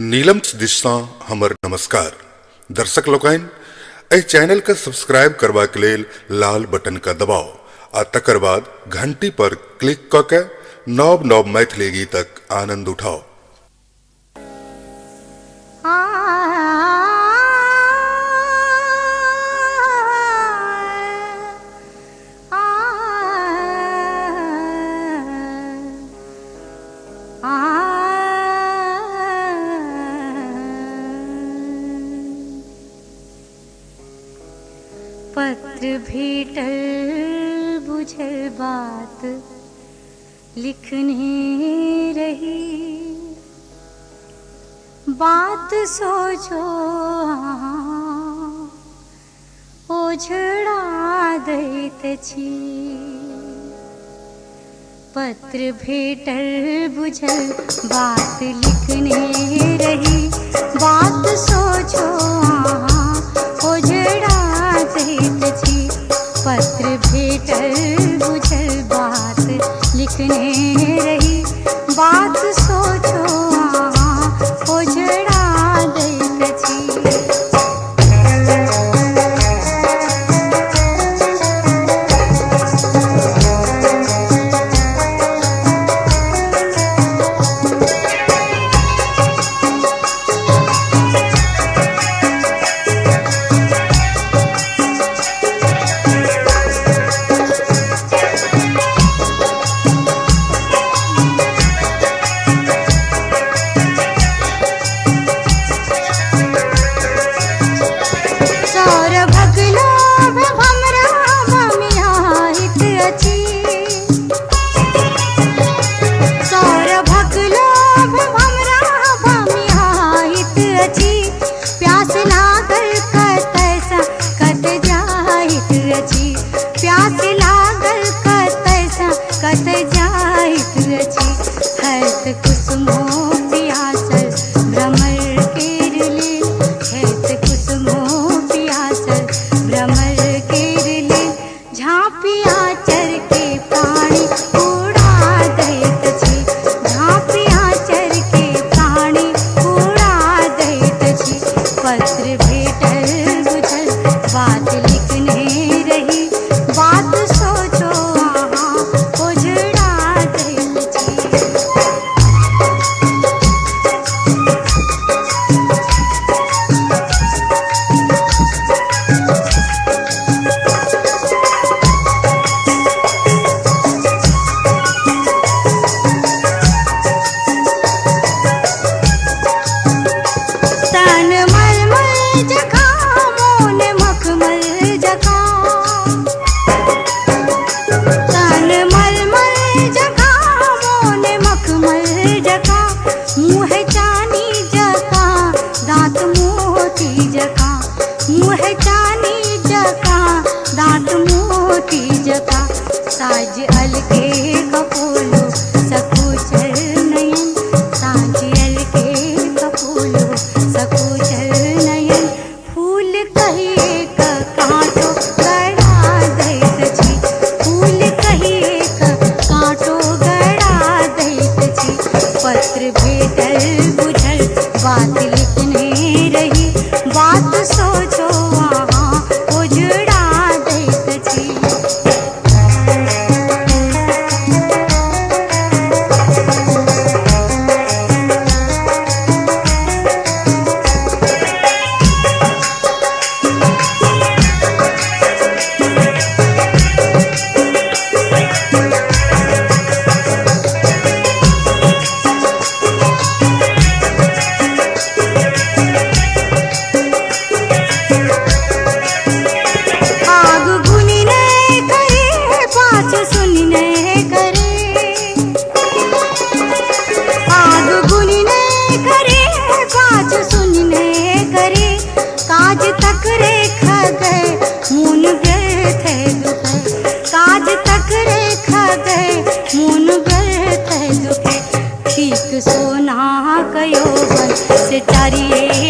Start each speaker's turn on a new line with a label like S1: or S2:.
S1: नीलम दिशा हमर नमस्कार दर्शक लोकन एहि चैनल के सब्सक्राइब करबा के लेल लाल बटन का दबाव आ तकर बाद घंटी पर क्लिक क के नव नव मैथिली गीतक आनंद उठाओ।
S2: पत्र भेटल बुझल बात लिखने रही, बात सोचो ओझड़ा दैत छी। पत्र भेटल बुझल बात लिखने रही, बात सोचो ओझड़ा दैत छी। पत्र भेटल बुझल बात लिखने रही, बात सोचो ओझड़ा दैत छी। प्यास लागल कतैसा कत जाइत रची, हैत कुसुमो पियासल भ्रमर केर लेल, हैत कुसुमो पियासल भ्रमर केर लेल। झाँपिया चर के पानी उड़ा दैत छी, झाँपिया चर के पानी उड़ा दैत छी। पत्र भेटल बुझल बात लिखने रही, बात सोचो ओझड़ा दैत छी। तन मलमल जका मोन मखमल जका, तन मलमल जका मोन मखमल जका। मुँह चानी जका दाँत मोती जका, मुँह चानी जका दाँत मोती जका। साज अलके कपोलो सकुचल नयन, साज अलके कपोलो सकुचल नयन। फूल कहिए कांटो गड़ा दैत छी, फूल कहिए कांटो गड़ा दैत छी। पत्र भेटल बुझल बात लिखने रही, बात सोचो ओझड़ा दैत छी। आग गुनने करे पाछ सुनने करे, आग गुनने करे पाछ सुनने करे। काज तक रेखा गए मुन व्यर्थ दुखे, काज तक रेखा गए मुन व्यर्थ दुखे। ठीक सोना कयो बन से चारिये